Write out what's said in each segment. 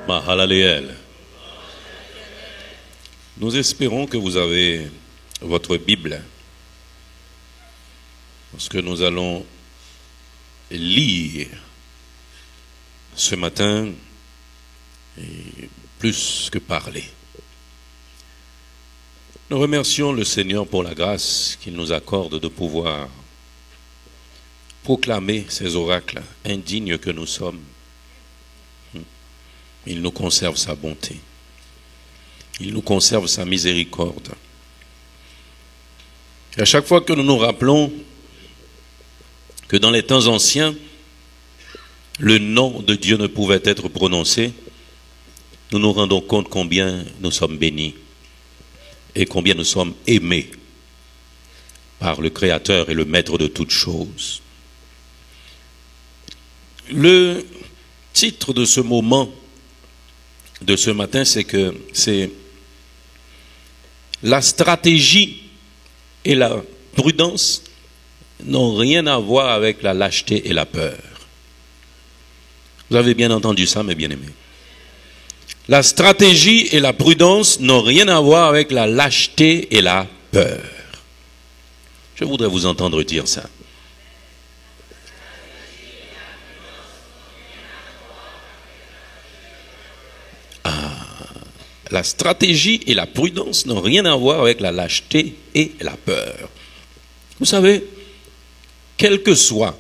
Mahalaleel. Nous espérons que vous avez votre Bible, parce que nous allons lire ce matin et plus que parler. Nous remercions le Seigneur pour la grâce qu'il nous accorde de pouvoir proclamer ces oracles indignes que nous sommes. Il nous conserve sa bonté. Il nous conserve sa miséricorde. Et à chaque fois que nous nous rappelons que dans les temps anciens, le nom de Dieu ne pouvait être prononcé, nous nous rendons compte combien nous sommes bénis et combien nous sommes aimés par le Créateur et le Maître de toutes choses. Le titre de ce moment, de ce matin, c'est la stratégie et la prudence n'ont rien à voir avec la lâcheté et la peur. Vous avez bien entendu ça, mes bien-aimés. La stratégie et la prudence n'ont rien à voir avec la lâcheté et la peur. Je voudrais vous entendre dire ça. La stratégie et la prudence n'ont rien à voir avec la lâcheté et la peur. Vous savez, quel que soit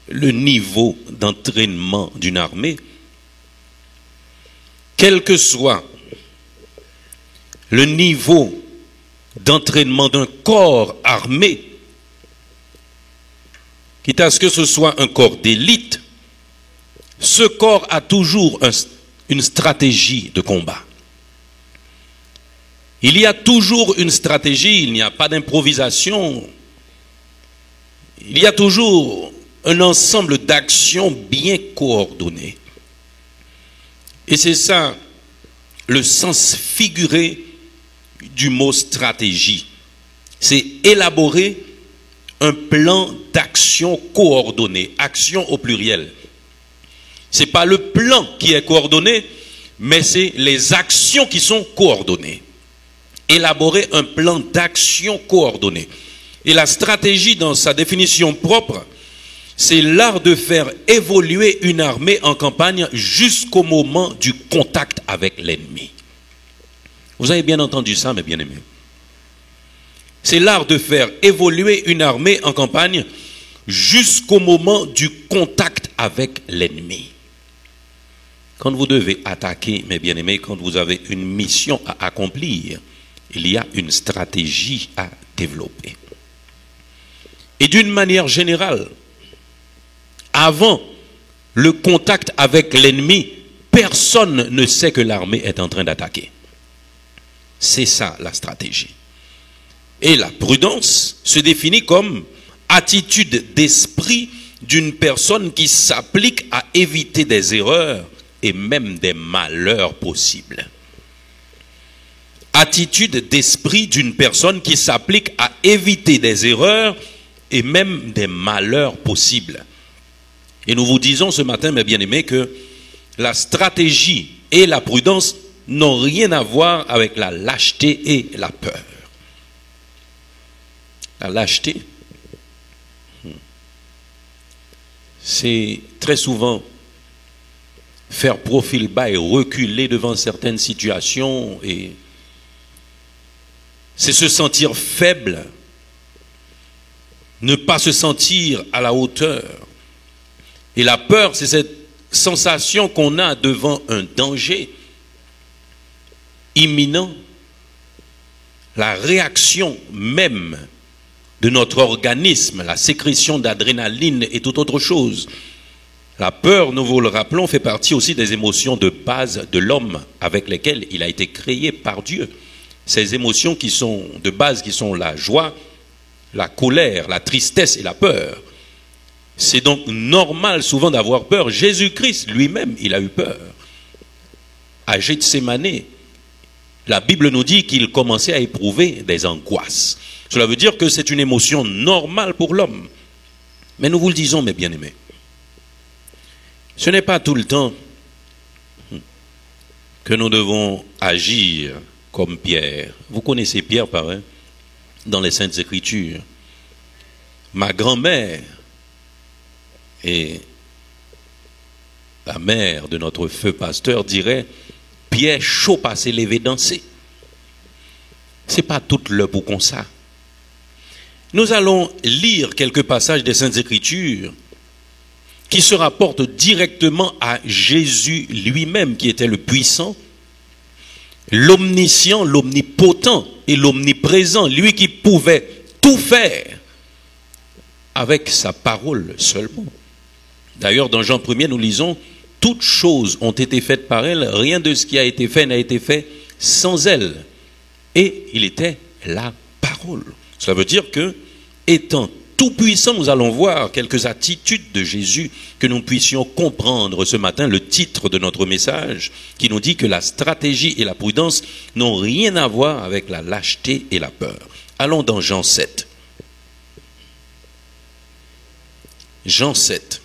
le niveau d'entraînement d'une armée, quel que soit le niveau d'entraînement d'un corps armé, quitte à ce que ce soit un corps d'élite, ce corps a toujours une stratégie de combat. Il y a toujours une stratégie, il n'y a pas d'improvisation. Il y a toujours un ensemble d'actions bien coordonnées. Et c'est ça le sens figuré du mot stratégie. C'est élaborer un plan d'action coordonné, action au pluriel. Ce n'est pas le plan qui est coordonné, mais c'est les actions qui sont coordonnées. Élaborer un plan d'action coordonné. Et la stratégie, dans sa définition propre, c'est l'art de faire évoluer une armée en campagne jusqu'au moment du contact avec l'ennemi. Vous avez bien entendu ça, mes bien-aimés. C'est l'art de faire évoluer une armée en campagne jusqu'au moment du contact avec l'ennemi. Quand vous devez attaquer, mes bien-aimés, quand vous avez une mission à accomplir, il y a une stratégie à développer. Et d'une manière générale, avant le contact avec l'ennemi, personne ne sait que l'armée est en train d'attaquer. C'est ça la stratégie. Et la prudence se définit comme attitude d'esprit d'une personne qui s'applique à éviter des erreurs et même des malheurs possibles. Attitude d'esprit d'une personne qui s'applique à éviter des erreurs et même des malheurs possibles. Et nous vous disons ce matin, mes bien-aimés, que la stratégie et la prudence n'ont rien à voir avec la lâcheté et la peur. La lâcheté, c'est très souvent faire profil bas et reculer devant certaines situations, et c'est se sentir faible, ne pas se sentir à la hauteur. Et la peur, c'est cette sensation qu'on a devant un danger imminent, la réaction même de notre organisme, la sécrétion d'adrénaline et toute autre chose. La peur, nous vous le rappelons, fait partie aussi des émotions de base de l'homme avec lesquelles il a été créé par Dieu. Ces émotions qui sont de base, qui sont la joie, la colère, la tristesse et la peur. C'est donc normal souvent d'avoir peur. Jésus-Christ lui-même, il a eu peur. À Gethsémani, la Bible nous dit qu'il commençait à éprouver des angoisses. Cela veut dire que c'est une émotion normale pour l'homme. Mais nous vous le disons, mes bien-aimés, ce n'est pas tout le temps que nous devons agir comme Pierre. Vous connaissez Pierre, pareil, dans les Saintes Écritures. Ma grand-mère et la mère de notre feu pasteur dirait Pierre chaud passé levé danser. C'est pas toute l'heure pour qu'on ça. Nous allons lire quelques passages des Saintes Écritures qui se rapportent directement à Jésus lui-même, qui était le puissant, l'omniscient, l'omnipotent et l'omniprésent, lui qui pouvait tout faire avec sa parole seulement. D'ailleurs, dans Jean 1er, nous lisons « Toutes choses ont été faites par elle, rien de ce qui a été fait n'a été fait sans elle. » Et il était la parole. Cela veut dire que, étant tout puissant, nous allons voir quelques attitudes de Jésus que nous puissions comprendre ce matin. Le titre de notre message qui nous dit que la stratégie et la prudence n'ont rien à voir avec la lâcheté et la peur. Allons dans Jean 7. Jean 7.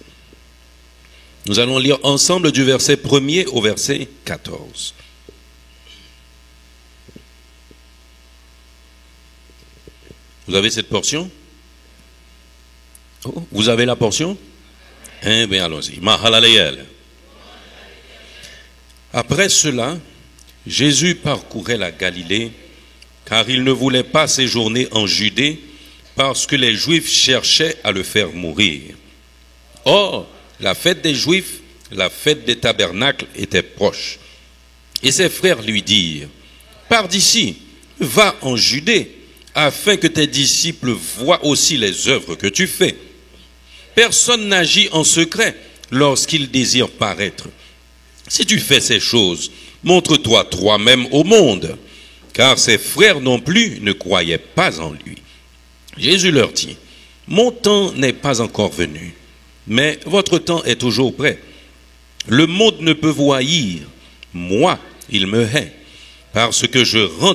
Nous allons lire ensemble du verset 1er au verset 14. Vous avez cette portion? Oh, vous avez la portion? Eh bien, allons-y. Mahalaleyel. Après cela, Jésus parcourait la Galilée, car il ne voulait pas séjourner en Judée, parce que les Juifs cherchaient à le faire mourir. Or, la fête des Juifs, la fête des tabernacles, était proche. Et ses frères lui dirent, « Pars d'ici, va en Judée, afin que tes disciples voient aussi les œuvres que tu fais. Personne n'agit en secret lorsqu'il désire paraître. Si tu fais ces choses, montre-toi toi-même au monde. » Car ses frères non plus ne croyaient pas en lui. Jésus leur dit, « Mon temps n'est pas encore venu, mais votre temps est toujours prêt. Le monde ne peut vous haïr, moi, il me hait, parce que je rends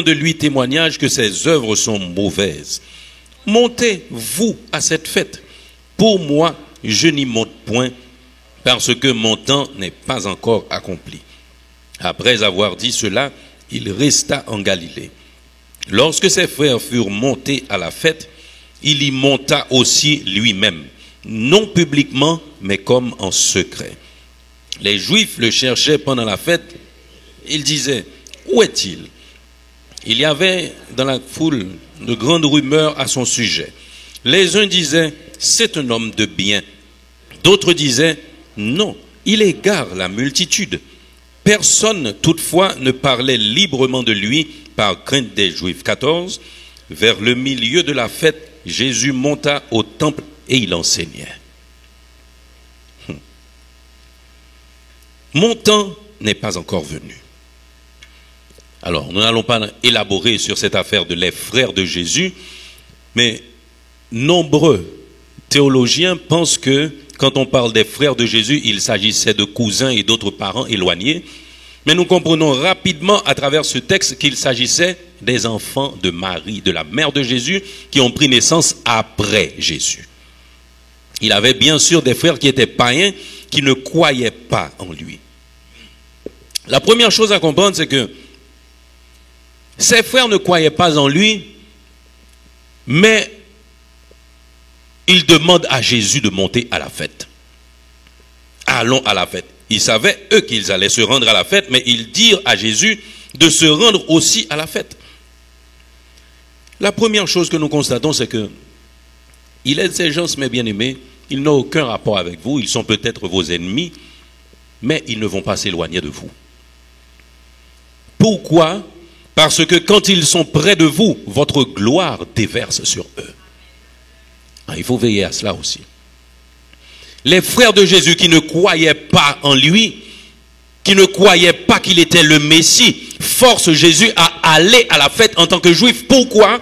de lui témoignage que ses œuvres sont mauvaises. Montez, vous, à cette fête. Pour moi, je n'y monte point, parce que mon temps n'est pas encore accompli. » Après avoir dit cela, il resta en Galilée. Lorsque ses frères furent montés à la fête, il y monta aussi lui-même, non publiquement, mais comme en secret. Les Juifs le cherchaient pendant la fête. Ils disaient, « Où est-il » Il y avait dans la foule de grandes rumeurs à son sujet. Les uns disaient, « C'est un homme de bien ». D'autres disaient, « Non, il égare la multitude ». Personne, toutefois, ne parlait librement de lui par crainte des Juifs. 14. Vers le milieu de la fête, Jésus monta au temple et il enseignait. Mon temps n'est pas encore venu. Alors, nous n'allons pas élaborer sur cette affaire de les frères de Jésus, mais nombreux théologiens pensent que quand on parle des frères de Jésus, il s'agissait de cousins et d'autres parents éloignés. Mais nous comprenons rapidement à travers ce texte qu'il s'agissait des enfants de Marie, de la mère de Jésus, qui ont pris naissance après Jésus. Il avait bien sûr des frères qui étaient païens, qui ne croyaient pas en lui. La première chose à comprendre, c'est que ses frères ne croyaient pas en lui, mais ils demandent à Jésus de monter à la fête. Allons à la fête. Ils savaient, eux, qu'ils allaient se rendre à la fête, mais ils dirent à Jésus de se rendre aussi à la fête. La première chose que nous constatons, c'est que il aide ces gens, mes bien-aimés, ils n'ont aucun rapport avec vous, ils sont peut-être vos ennemis, mais ils ne vont pas s'éloigner de vous. Pourquoi? Parce que quand ils sont près de vous, votre gloire déverse sur eux. Il faut veiller à cela aussi. Les frères de Jésus qui ne croyaient pas en lui, qui ne croyaient pas qu'il était le Messie, forcent Jésus à aller à la fête en tant que juif. Pourquoi?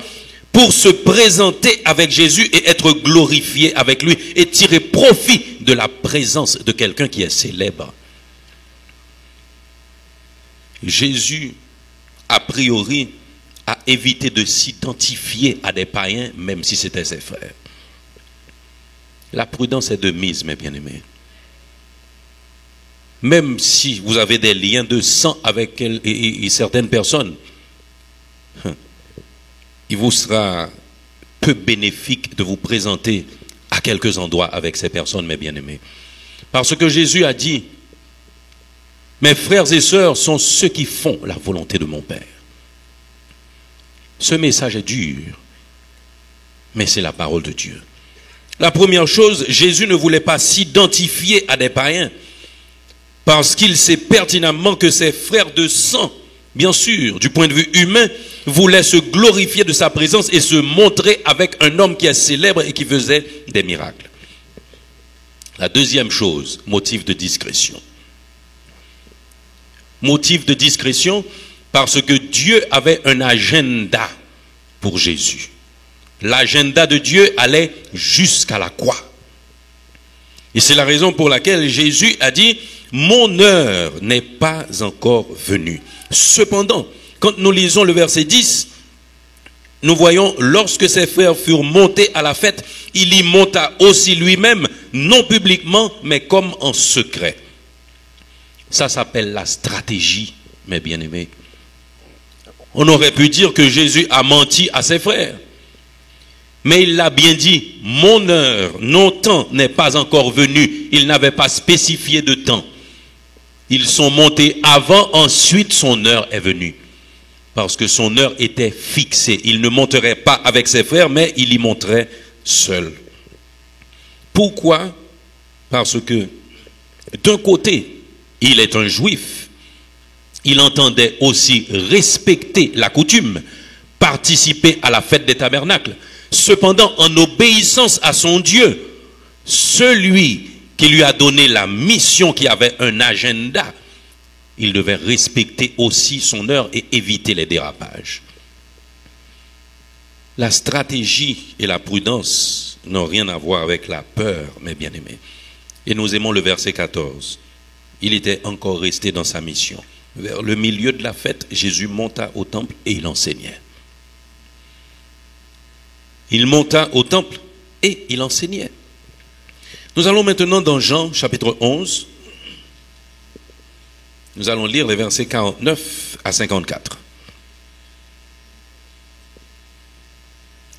Pour se présenter avec Jésus et être glorifié avec lui et tirer profit de la présence de quelqu'un qui est célèbre. Jésus, a priori, a évité de s'identifier à des païens, même si c'était ses frères. La prudence est de mise, mes bien-aimés. même si vous avez des liens de sang avec certaines personnes, il vous sera peu bénéfique de vous présenter à quelques endroits avec ces personnes, mes bien-aimés. Parce que Jésus a dit, mes frères et sœurs sont ceux qui font la volonté de mon Père. Ce message est dur, mais c'est la parole de Dieu. La première chose, Jésus ne voulait pas s'identifier à des païens, parce qu'il sait pertinemment que ses frères de sang, bien sûr, du point de vue humain, voulaient se glorifier de sa présence et se montrer avec un homme qui est célèbre et qui faisait des miracles. La deuxième chose, motif de discrétion. Motif de discrétion parce que Dieu avait un agenda pour Jésus. L'agenda de Dieu allait jusqu'à la croix. Et c'est la raison pour laquelle Jésus a dit, mon heure n'est pas encore venue. Cependant, quand nous lisons le verset 10, nous voyons, lorsque ses frères furent montés à la fête, il y monta aussi lui-même, non publiquement, mais comme en secret. Ça s'appelle la stratégie, mes bien-aimés. On aurait pu dire que Jésus a menti à ses frères. Mais il l'a bien dit, mon heure, non temps n'est pas encore venu. Il n'avait pas spécifié de temps. Ils sont montés avant, ensuite son heure est venue. Parce que son heure était fixée. Il ne monterait pas avec ses frères, mais il y monterait seul. Pourquoi? Parce que, d'un côté, il est un juif. Il entendait aussi respecter la coutume, participer à la fête des tabernacles. Cependant, en obéissance à son Dieu, celui qui lui a donné la mission, qui avait un agenda, il devait respecter aussi son heure et éviter les dérapages. La stratégie et la prudence n'ont rien à voir avec la peur, mes bien-aimés. Et nous aimons le verset 14. Il était encore resté dans sa mission. Vers le milieu de la fête, Jésus monta au temple et il enseignait. Il monta au temple et il enseignait. Nous allons maintenant dans Jean chapitre 11. Nous allons lire les versets 49 à 54.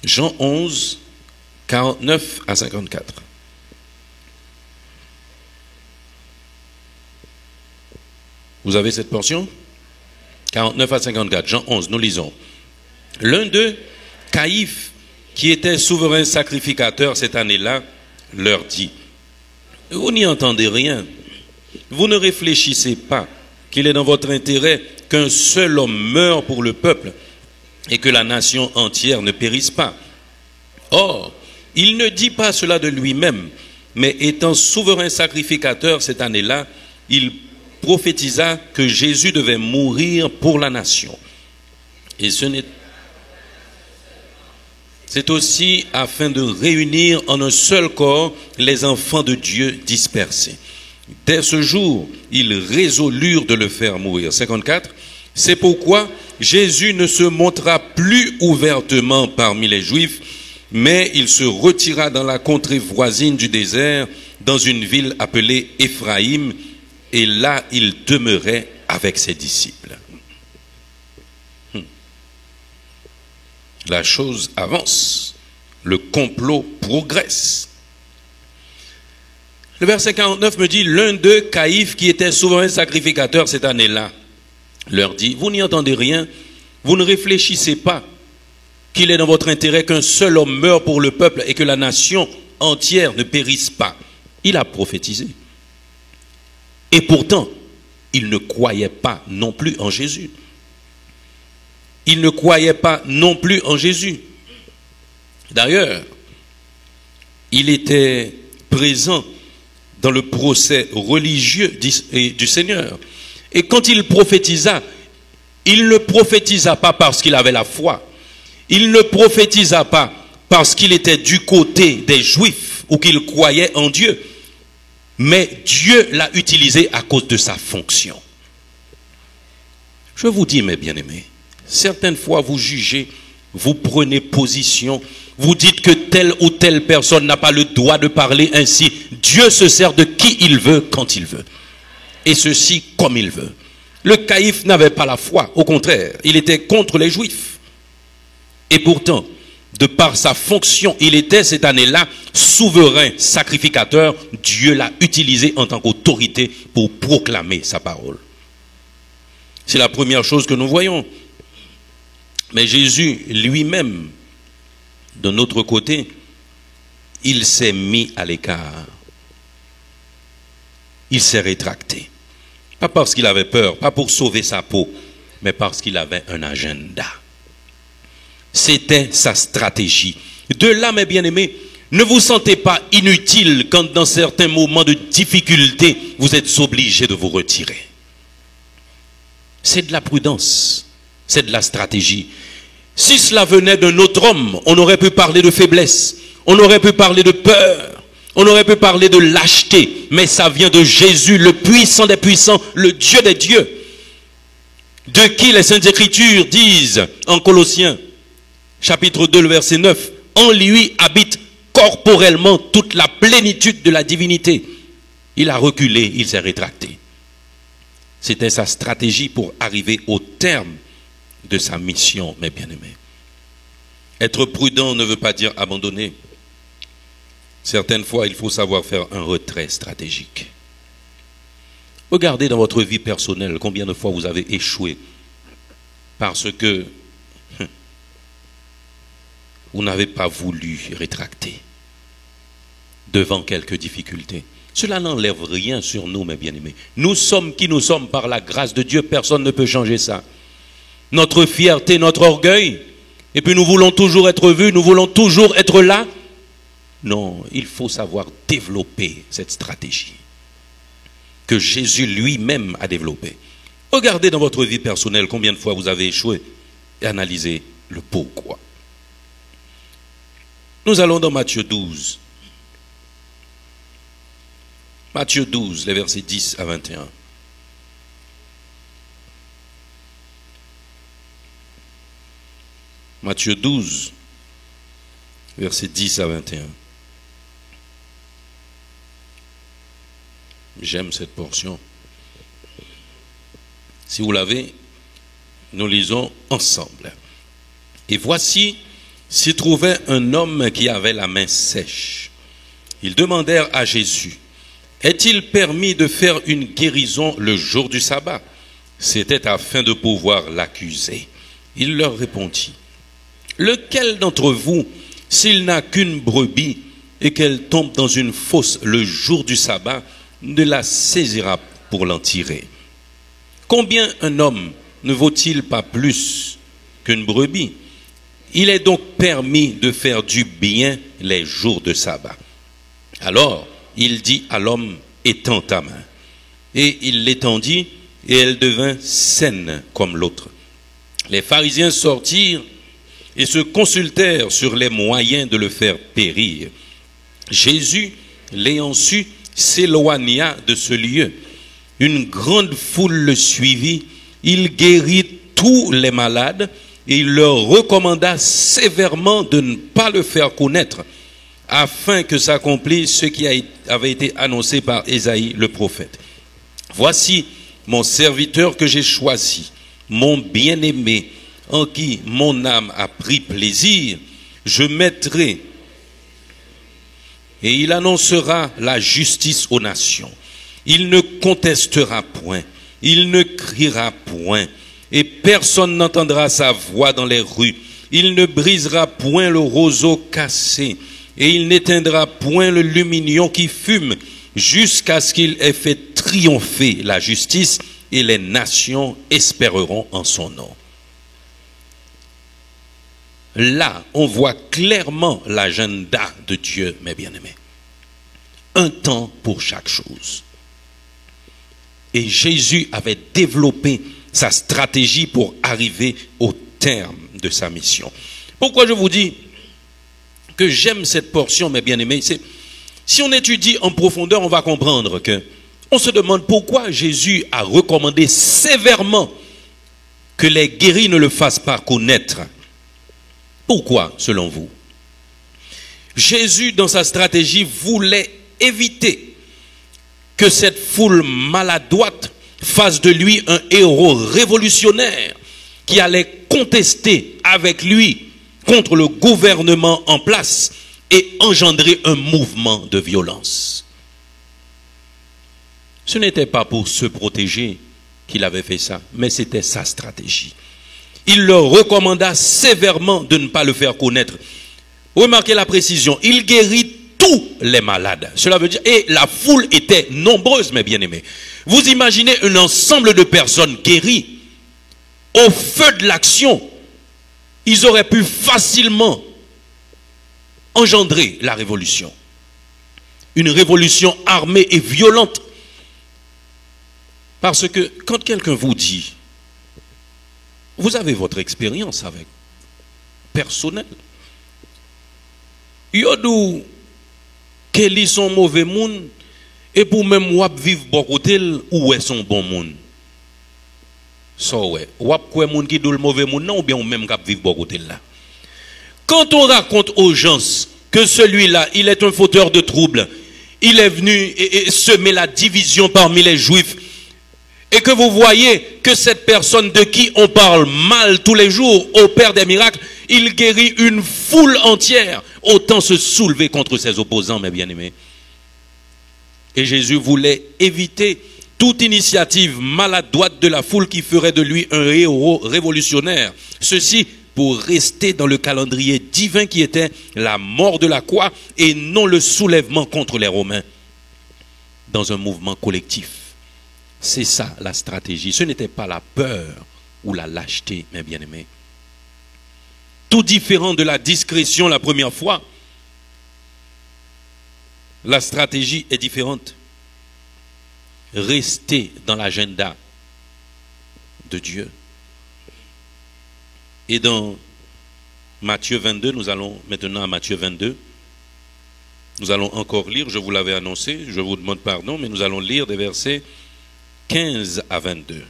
Jean 11, 49 à 54. Vous avez cette portion? 49 à 54. Jean 11, nous lisons. L'un d'eux, Caïphe, qui était souverain sacrificateur cette année-là, leur dit, vous n'y entendez rien. Vous ne réfléchissez pas qu'il est dans votre intérêt qu'un seul homme meure pour le peuple et que la nation entière ne périsse pas. Or, il ne dit pas cela de lui-même, mais étant souverain sacrificateur cette année-là, il prophétisa que Jésus devait mourir pour la nation. Et c'est aussi afin de réunir en un seul corps les enfants de Dieu dispersés. Dès ce jour, ils résolurent de le faire mourir. 54. C'est pourquoi Jésus ne se montra plus ouvertement parmi les Juifs, mais il se retira dans la contrée voisine du désert, dans une ville appelée Éphraïm, et là il demeurait avec ses disciples. La chose avance, le complot progresse. Le verset 49 me dit, l'un d'eux, Caïphe, qui était souverain sacrificateur cette année-là, leur dit, vous n'y entendez rien, vous ne réfléchissez pas qu'il est dans votre intérêt qu'un seul homme meure pour le peuple et que la nation entière ne périsse pas. Il a prophétisé. Et pourtant, il ne croyait pas non plus en Jésus. Il ne croyait pas non plus en Jésus. D'ailleurs, il était présent dans le procès religieux du Seigneur. Et quand il prophétisa, il ne prophétisa pas parce qu'il avait la foi. Il ne prophétisa pas parce qu'il était du côté des Juifs ou qu'il croyait en Dieu. Mais Dieu l'a utilisé à cause de sa fonction. Je vous dis, mes bien-aimés, certaines fois vous jugez, vous prenez position, vous dites que telle ou telle personne n'a pas le droit de parler ainsi. Dieu se sert de qui il veut, quand il veut. et ceci comme il veut. Le caïphe n'avait pas la foi, au contraire, il était contre les Juifs. Et pourtant, de par sa fonction, il était cette année-là souverain sacrificateur. Dieu l'a utilisé en tant qu'autorité pour proclamer sa parole. C'est la première chose que nous voyons. Mais Jésus lui-même, de notre côté, il s'est mis à l'écart. Il s'est rétracté. Pas parce qu'il avait peur, pas pour sauver sa peau, mais parce qu'il avait un agenda. C'était sa stratégie. De là, mes bien-aimés, ne vous sentez pas inutile quand dans certains moments de difficulté, vous êtes obligé de vous retirer. C'est de la prudence, c'est de la stratégie. Si cela venait d'un autre homme, on aurait pu parler de faiblesse, on aurait pu parler de peur, on aurait pu parler de lâcheté, mais ça vient de Jésus, le puissant des puissants, le Dieu des dieux, de qui les Saintes Écritures disent en Colossiens, chapitre 2, le verset 9, en lui habite corporellement toute la plénitude de la divinité. Il a reculé, il s'est rétracté. C'était sa stratégie pour arriver au terme de sa mission, mes bien-aimés. Être prudent ne veut pas dire abandonner. Certaines fois, il faut savoir faire un retrait stratégique. Regardez dans votre vie personnelle combien de fois vous avez échoué parce que vous n'avez pas voulu rétracter devant quelques difficultés. Cela n'enlève rien sur nous, mes bien-aimés. Nous sommes qui nous sommes par la grâce de Dieu. Personne ne peut changer ça. Notre fierté, notre orgueil, et puis nous voulons toujours être vus, nous voulons toujours être là. Non, il faut savoir développer cette stratégie que Jésus lui-même a développée. Regardez dans votre vie personnelle combien de fois vous avez échoué et analysez le pourquoi. Nous allons dans Matthieu 12. Matthieu 12, les versets 10 à 21. Matthieu 12, versets 10 à 21. J'aime cette portion. Si vous l'avez, nous lisons ensemble. Et voici, s'y trouvait un homme qui avait la main sèche. Ils demandèrent à Jésus, est-il permis de faire une guérison le jour du sabbat? C'était afin de pouvoir l'accuser. Il leur répondit, lequel d'entre vous, s'il n'a qu'une brebis et qu'elle tombe dans une fosse le jour du sabbat, ne la saisira pour l'en tirer? Combien un homme ne vaut-il pas plus qu'une brebis? Il est donc permis de faire du bien les jours de sabbat. Alors, il dit à l'homme, étends ta main. Et il l'étendit, et elle devint saine comme l'autre. Les pharisiens sortirent et se consultèrent sur les moyens de le faire périr. Jésus, l'ayant su, s'éloigna de ce lieu. Une grande foule le suivit. Il guérit tous les malades et il leur recommanda sévèrement de ne pas le faire connaître, afin que s'accomplisse ce qui avait été annoncé par Ésaïe le prophète. Voici mon serviteur que j'ai choisi, mon bien-aimé, en qui mon âme a pris plaisir. Je mettrai et il annoncera la justice aux nations. Il ne contestera point, il ne criera point, et personne n'entendra sa voix dans les rues. Il ne brisera point le roseau cassé, et il n'éteindra point le lumignon qui fume, jusqu'à ce qu'il ait fait triompher la justice, et les nations espéreront en son nom. Là, on voit clairement l'agenda de Dieu, mes bien-aimés. Un temps pour chaque chose. Et Jésus avait développé sa stratégie pour arriver au terme de sa mission. Pourquoi je vous dis que j'aime cette portion, mes bien-aimés? Si on étudie en profondeur, on va comprendre que on se demande pourquoi Jésus a recommandé sévèrement que les guéris ne le fassent pas connaître. Pourquoi, selon vous? Jésus, dans sa stratégie, voulait éviter que cette foule maladroite fasse de lui un héros révolutionnaire qui allait contester avec lui contre le gouvernement en place et engendrer un mouvement de violence. Ce n'était pas pour se protéger qu'il avait fait ça, mais c'était sa stratégie. Il leur recommanda sévèrement de ne pas le faire connaître. Remarquez la précision, il guérit tous les malades. Cela veut dire, et la foule était nombreuse, mes bien-aimés. Vous imaginez un ensemble de personnes guéries au feu de l'action. Ils auraient pu facilement engendrer la révolution. Une révolution armée et violente. Parce que quand quelqu'un vous dit, vous avez votre expérience avec, personnelle. Yodou, Kelly son mauvais monde, et pour même wap vivre bon côté, ou est son bon monde. So ouais, wap quoi monde qui dou le mauvais monde, non, ou bien ou même cap vivre bon côté là. Quand on raconte aux gens que celui-là, il est un fauteur de troubles, il est venu et semer la division parmi les juifs, et que vous voyez que cette personne de qui on parle mal tous les jours opère des miracles, il guérit une foule entière, autant se soulever contre ses opposants, mes bien-aimés. Et Jésus voulait éviter toute initiative maladroite de la foule qui ferait de lui un héros révolutionnaire. Ceci pour rester dans le calendrier divin qui était la mort de la croix et non le soulèvement contre les Romains dans un mouvement collectif. C'est ça la stratégie. Ce n'était pas la peur ou la lâcheté, mes bien-aimés. Tout différent de la discrétion la première fois, la stratégie est différente. Rester dans l'agenda de Dieu. Et dans Matthieu 22, nous allons maintenant à Matthieu 22. Nous allons encore lire, je vous l'avais annoncé, je vous demande pardon, mais nous allons lire des versets 15 à 22.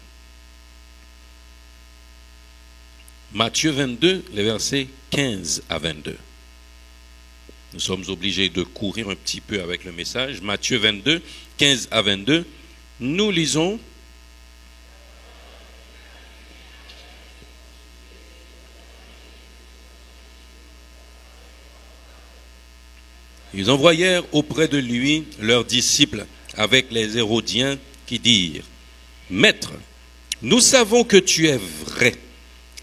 Matthieu 22, les versets 15 à 22. Nous sommes obligés de courir un petit peu avec le message. Matthieu 22, 15 à 22. Nous lisons. Ils envoyèrent auprès de lui leurs disciples avec les Hérodiens qui dirent, « Maître, nous savons que tu es vrai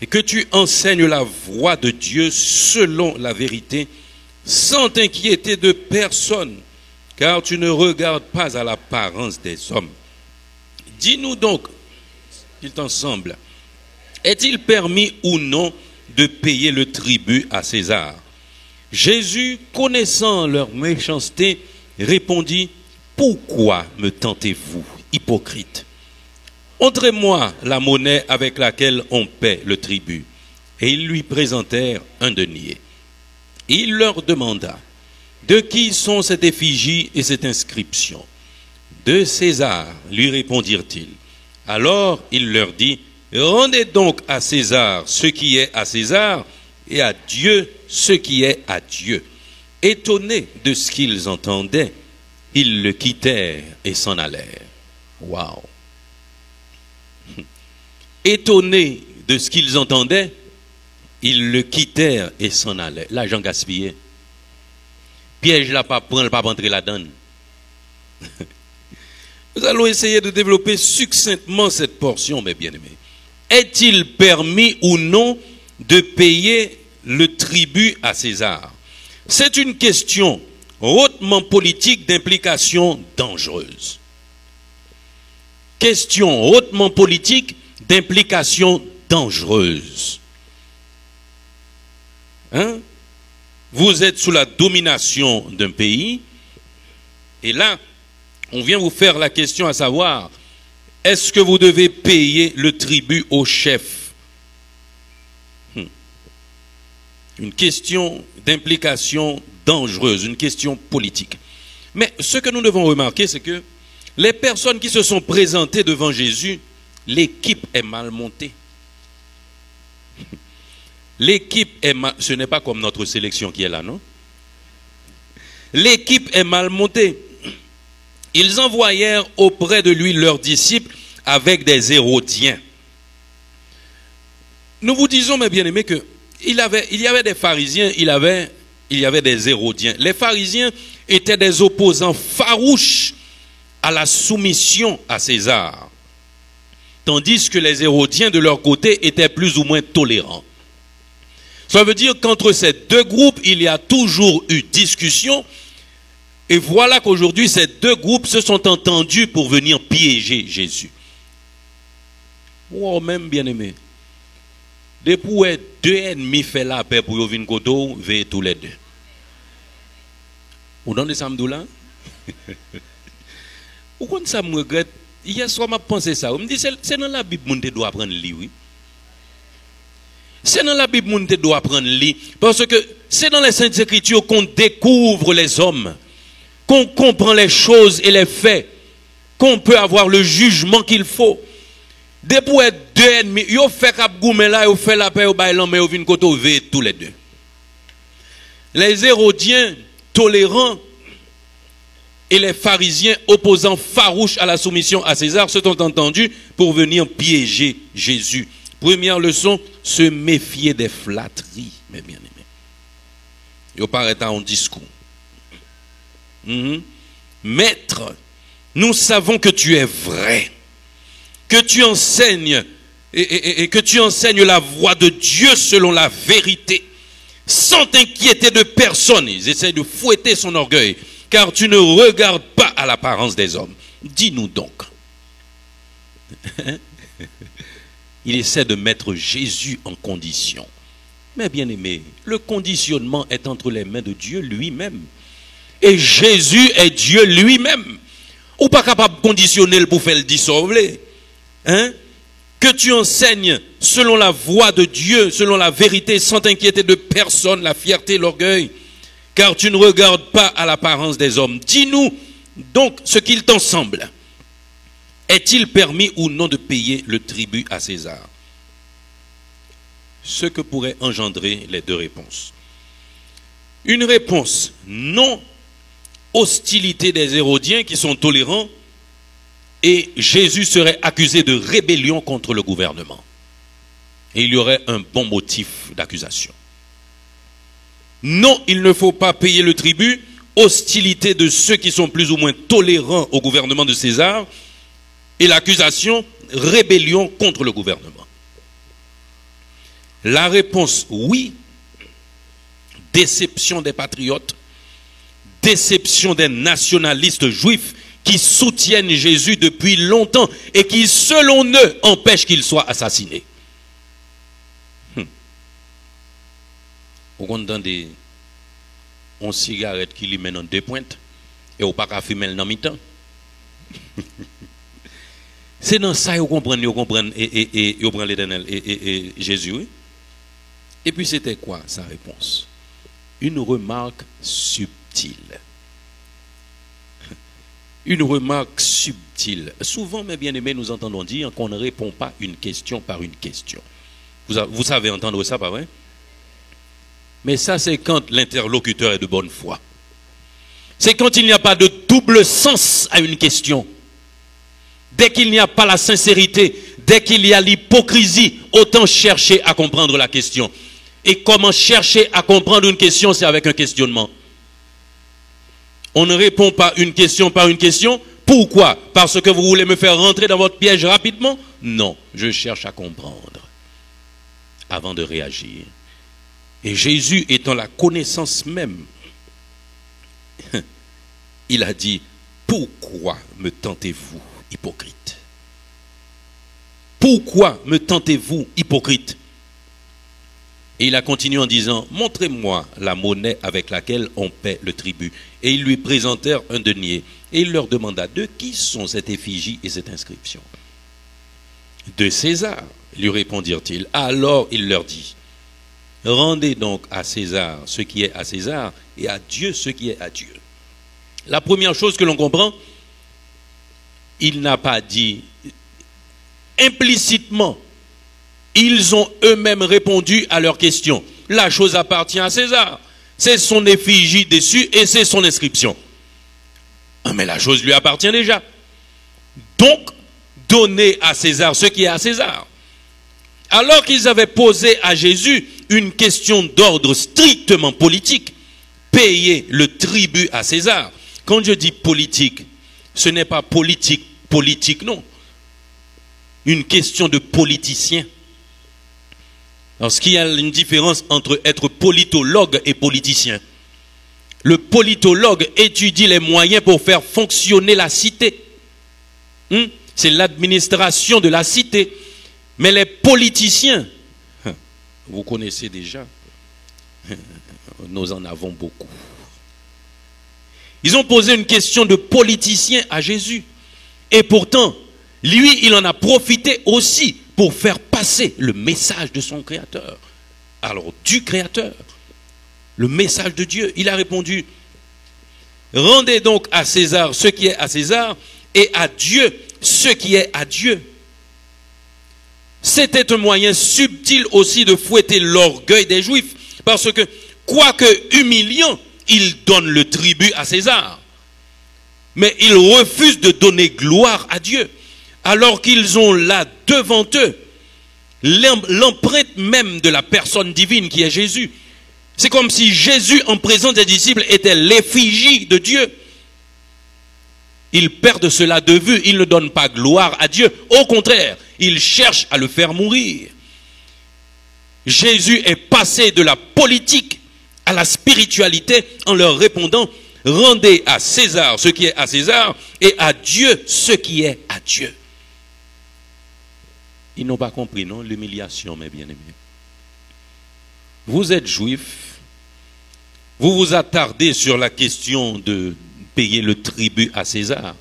et que tu enseignes la voie de Dieu selon la vérité, sans t'inquiéter de personne, car tu ne regardes pas à l'apparence des hommes. Dis-nous donc, il t'en semble, est-il permis ou non de payer le tribut à César ?» Jésus, connaissant leur méchanceté, répondit, « Pourquoi me tentez-vous, hypocrite? Montrez-moi la monnaie avec laquelle on paie le tribut. » Et ils lui présentèrent un denier. Il leur demanda, « De qui sont cette effigie et cette inscription? » « De César, lui répondirent-ils. Alors il leur dit, « Rendez donc à César ce qui est à César, et à Dieu ce qui est à Dieu. » Étonnés de ce qu'ils entendaient, ils le quittèrent et s'en allèrent. Waouh! Étonnés de ce qu'ils entendaient, ils le quittèrent et s'en allèrent. L'argent gaspillé. Piège là, pas prendre, pas rentrer la donne. Nous allons essayer de développer succinctement cette portion, mes bien-aimés. Est-il permis ou non de payer le tribut à César? C'est une question hautement politique d'implication dangereuse. Question hautement politique d'implication dangereuse. Hein? Vous êtes sous la domination d'un pays, et là, on vient vous faire la question à savoir, est-ce que vous devez payer le tribut au chef? Une question d'implication dangereuse, une question politique. Mais ce que nous devons remarquer, c'est que les personnes qui se sont présentées devant Jésus, l'équipe est mal montée. L'équipe est mal... Ce n'est pas comme notre sélection qui est là, non? L'équipe est mal montée. Ils envoyèrent auprès de lui leurs disciples avec des Hérodiens. Nous vous disons, mes bien-aimés, que il y avait des pharisiens, il y avait des Hérodiens. Les pharisiens étaient des opposants farouches à la soumission à César, tandis que les Hérodiens, de leur côté, étaient plus ou moins tolérants. Ça veut dire qu'entre ces deux groupes, il y a toujours eu discussion. Et voilà qu'aujourd'hui, ces deux groupes se sont entendus pour venir piéger Jésus. Oh, même bien-aimé. Depuis deux ennemis fait la paix pour venir koto, veillez tous les deux. Vous donnez ça là? Ou quand ça me regrette, hier soir m'a pensé ça. On me dit c'est dans la Bible qu'on doit apprendre lire, oui. C'est dans la Bible qu'on doit apprendre lire parce que c'est dans les Saintes Écritures qu'on découvre les hommes, qu'on comprend les choses et les faits, qu'on peut avoir le jugement qu'il faut. Depuis deux ennemis, ils ont fait cap goumé là, ils ont fait la paix au baillant, mais ils viennent koto veillez tous les deux. Les Hérodiens tolérants et les pharisiens opposants farouches à la soumission à César se sont entendus pour venir piéger Jésus. Première leçon, se méfier des flatteries, mes bien-aimés. Ils paraissent en discours. Maître, nous savons que tu es vrai, que tu enseignes et que tu enseignes la voie de Dieu selon la vérité, sans t'inquiéter de personne. Ils essaient de fouetter son orgueil, car tu ne regardes pas à l'apparence des hommes. Dis-nous donc. Il essaie de mettre Jésus en condition. Mais bien aimé, le conditionnement est entre les mains de Dieu lui-même. Et Jésus est Dieu lui-même. Ou pas capable de conditionner pour faire le dissolver. Hein? Que tu enseignes selon la voie de Dieu, selon la vérité, sans t'inquiéter de personne, la fierté, l'orgueil. Car tu ne regardes pas à l'apparence des hommes. Dis-nous donc ce qu'il t'en semble. Est-il permis ou non de payer le tribut à César? Ce que pourraient engendrer les deux réponses. Une réponse non, hostilité des Hérodiens qui sont tolérants, et Jésus serait accusé de rébellion contre le gouvernement. Et il y aurait un bon motif d'accusation. Non, il ne faut pas payer le tribut, hostilité de ceux qui sont plus ou moins tolérants au gouvernement de César, et l'accusation, rébellion contre le gouvernement. La réponse, oui, déception des patriotes, déception des nationalistes juifs qui soutiennent Jésus depuis longtemps et qui, selon eux, empêchent qu'il soit assassiné. Vous entendez une cigarette qui lui mène en deux pointes et vous pas qu'à fumer dans mi-temps. C'est dans ça que vous comprenez et vous prenez l'Éternel et Jésus. Oui? Et puis c'était quoi sa réponse? Une remarque subtile. Une remarque subtile. Souvent, mes bien-aimés, nous entendons dire qu'on ne répond pas une question par une question. Vous savez entendre ça, pas vrai? Mais ça, c'est quand l'interlocuteur est de bonne foi. C'est quand il n'y a pas de double sens à une question. Dès qu'il n'y a pas la sincérité, dès qu'il y a l'hypocrisie, autant chercher à comprendre la question. Et comment chercher à comprendre une question, c'est avec un questionnement. On ne répond pas une question par une question. Pourquoi? Parce que vous voulez me faire rentrer dans votre piège rapidement? Non, je cherche à comprendre avant de réagir. Et Jésus étant la connaissance même, il a dit, pourquoi me tentez-vous, hypocrite? Pourquoi me tentez-vous, hypocrite? Et il a continué en disant, montrez-moi la monnaie avec laquelle on paie le tribut. Et ils lui présentèrent un denier. Et il leur demanda, de qui sont cette effigie et cette inscription? De César, lui répondirent-ils. Alors il leur dit, rendez donc à César ce qui est à César et à Dieu ce qui est à Dieu. La première chose que l'on comprend, il n'a pas dit implicitement. Ils ont eux-mêmes répondu à leurs questions. La chose appartient à César. C'est son effigie dessus et c'est son inscription. Ah, mais la chose lui appartient déjà. Donc, donnez à César ce qui est à César. Alors qu'ils avaient posé à Jésus une question d'ordre strictement politique, payer le tribut à César. Quand je dis politique, ce n'est pas politique, non. Une question de politicien. Parce qu'il y a une différence entre être politologue et politicien. Le politologue étudie les moyens pour faire fonctionner la cité. C'est l'administration de la cité. Mais les politiciens, vous connaissez déjà, nous en avons beaucoup. Ils ont posé une question de politicien à Jésus. Et pourtant, lui, il en a profité aussi pour faire passer le message de son Créateur. Alors, du Créateur, le message de Dieu, il a répondu, rendez donc à César ce qui est à César et à Dieu ce qui est à Dieu. C'était un moyen subtil aussi de fouetter l'orgueil des Juifs, parce que, quoique humiliant, ils donnent le tribut à César. Mais ils refusent de donner gloire à Dieu, alors qu'ils ont là devant eux l'empreinte même de la personne divine qui est Jésus. C'est comme si Jésus, en présence des disciples, était l'effigie de Dieu. Ils perdent cela de vue, ils ne donnent pas gloire à Dieu. Au contraire, ils cherchent à le faire mourir. Jésus est passé de la politique à la spiritualité en leur répondant, rendez à César ce qui est à César et à Dieu ce qui est à Dieu. Ils n'ont pas compris, non, l'humiliation, mes bien-aimés. Vous êtes juifs, vous vous attardez sur la question de payer le tribut à César,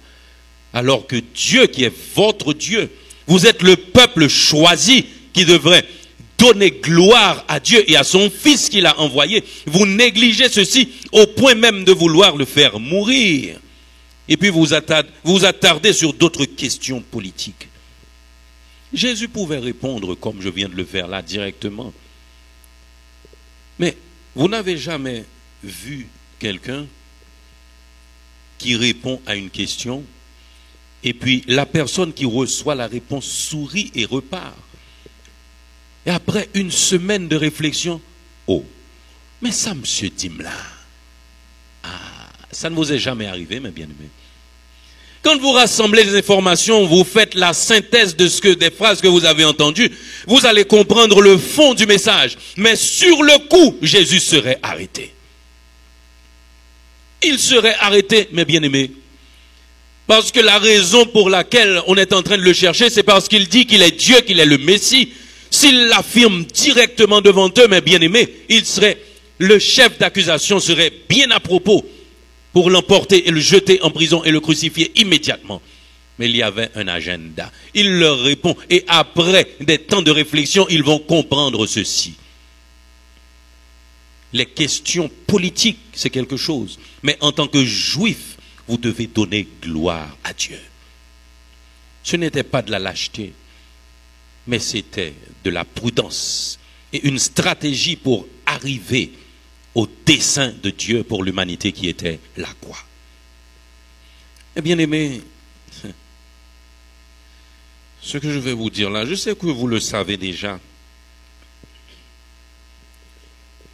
alors que Dieu qui est votre Dieu, vous êtes le peuple choisi qui devrait donner gloire à Dieu et à son Fils qu'il a envoyé. Vous négligez ceci au point même de vouloir le faire mourir. Et puis vous vous attardez sur d'autres questions politiques. Jésus pouvait répondre comme je viens de le faire là directement. Mais vous n'avez jamais vu quelqu'un qui répond à une question et puis la personne qui reçoit la réponse sourit et repart. Et après une semaine de réflexion, oh, mais ça, monsieur Dimla, ça ne vous est jamais arrivé, mes bien-aimés. Quand vous rassemblez les informations, vous faites la synthèse de des phrases que vous avez entendues, vous allez comprendre le fond du message. Mais sur le coup, Jésus serait arrêté. Il serait arrêté, mes bien-aimés. Parce que la raison pour laquelle on est en train de le chercher, c'est parce qu'il dit qu'il est Dieu, qu'il est le Messie. S'il l'affirme directement devant eux, mes bien-aimés, le chef d'accusation serait bien à propos pour l'emporter et le jeter en prison et le crucifier immédiatement. Mais il y avait un agenda. Il leur répond et après des temps de réflexion, ils vont comprendre ceci. Les questions politiques, c'est quelque chose. Mais en tant que juif, vous devez donner gloire à Dieu. Ce n'était pas de la lâcheté, mais c'était de la prudence et une stratégie pour arriver au dessein de Dieu pour l'humanité qui était la croix. Eh bien aimés, ce que je vais vous dire là, je sais que vous le savez déjà.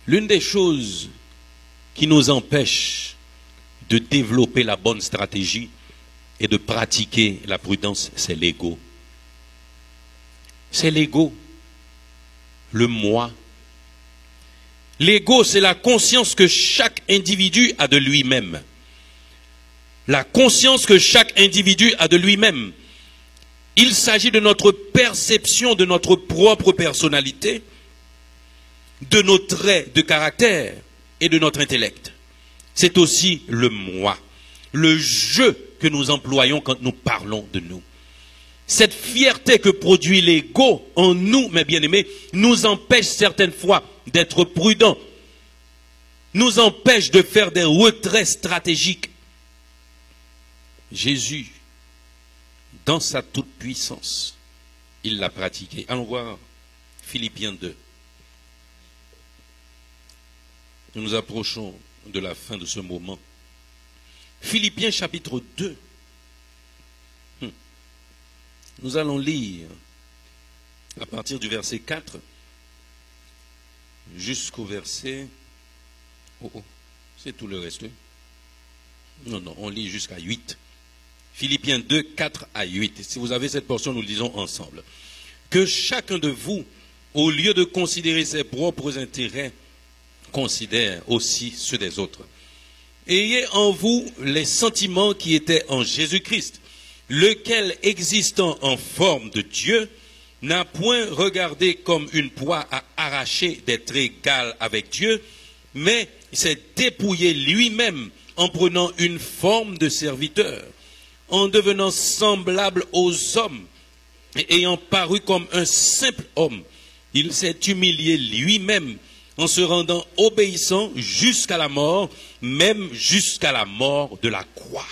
L'une des choses qui nous empêche de développer la bonne stratégie et de pratiquer la prudence, c'est l'ego. C'est l'ego, le moi. L'ego, c'est la conscience que chaque individu a de lui-même. La conscience que chaque individu a de lui-même. Il s'agit de notre perception de notre propre personnalité, de nos traits de caractère et de notre intellect. C'est aussi le moi, le je que nous employons quand nous parlons de nous. Cette fierté que produit l'ego en nous, mes bien-aimés, nous empêche certaines fois d'être prudents, nous empêche de faire des retraits stratégiques. Jésus, dans sa toute-puissance, il l'a pratiqué. Allons voir Philippiens 2. Nous nous approchons de la fin de ce moment. Philippiens chapitre 2. Nous allons lire à partir du verset 4 jusqu'au verset... c'est tout le reste. Non, on lit jusqu'à 8. Philippiens 2, 4 à 8. Si vous avez cette portion, nous le lisons ensemble. Que chacun de vous, au lieu de considérer ses propres intérêts, considère aussi ceux des autres. Ayez en vous les sentiments qui étaient en Jésus-Christ, lequel, existant en forme de Dieu, n'a point regardé comme une proie à arracher d'être égal avec Dieu, mais s'est dépouillé lui-même en prenant une forme de serviteur, en devenant semblable aux hommes, et ayant paru comme un simple homme. Il s'est humilié lui-même en se rendant obéissant jusqu'à la mort, même jusqu'à la mort de la croix.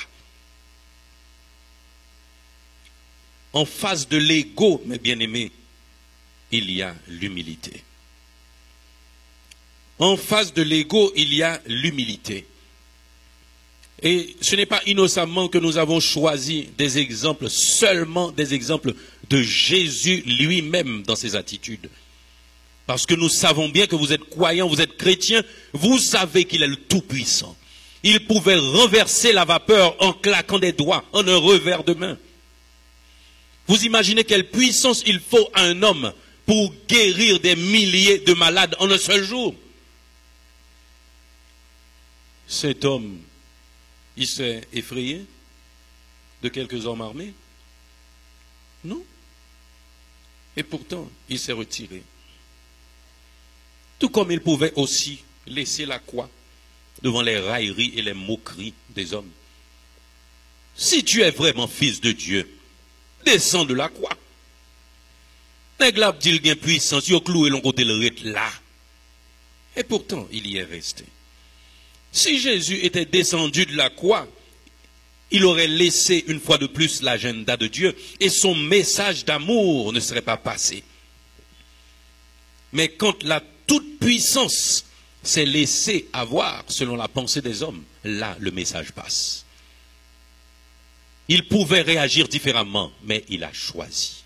En face de l'ego, mes bien-aimés, il y a l'humilité. En face de l'ego, il y a l'humilité. Et ce n'est pas innocemment que nous avons choisi des exemples, seulement des exemples de Jésus lui-même dans ses attitudes. Parce que nous savons bien que vous êtes croyants, vous êtes chrétiens, vous savez qu'il est le Tout-Puissant. Il pouvait renverser la vapeur en claquant des doigts, en un revers de main. Vous imaginez quelle puissance il faut à un homme pour guérir des milliers de malades en un seul jour? Cet homme, il s'est effrayé de quelques hommes armés? Non. Et pourtant, il s'est retiré. Tout comme il pouvait aussi laisser la croix devant les railleries et les moqueries des hommes. Si tu es vraiment fils de Dieu, descends de la croix. Nèg la dit gain puissance, yo cloué l'on côté le ret là. Et pourtant, il y est resté. Si Jésus était descendu de la croix, il aurait laissé une fois de plus l'agenda de Dieu et son message d'amour ne serait pas passé. Mais quand la toute-puissance s'est laissée avoir selon la pensée des hommes, là le message passe. Il pouvait réagir différemment, mais il a choisi.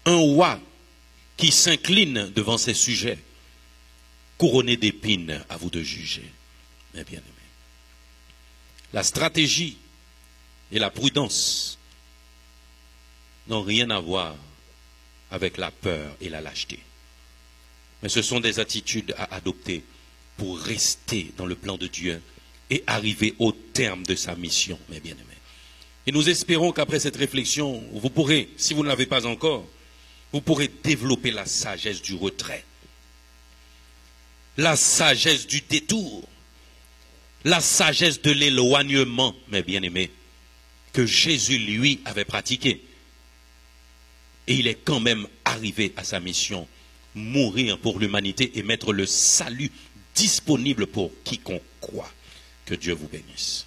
Un roi qui s'incline devant ses sujets, couronné d'épines, à vous de juger. Mais bien aimé, la stratégie et la prudence n'ont rien à voir avec la peur et la lâcheté. Mais ce sont des attitudes à adopter pour rester dans le plan de Dieu et arriver au terme de sa mission, mes bien-aimés. Et nous espérons qu'après cette réflexion, vous pourrez, si vous ne l'avez pas encore, vous pourrez développer la sagesse du retrait, la sagesse du détour, la sagesse de l'éloignement, mes bien-aimés, que Jésus, lui, avait pratiqué. Et il est quand même arrivé à sa mission, mourir pour l'humanité et mettre le salut disponible pour quiconque croit. Que Dieu vous bénisse.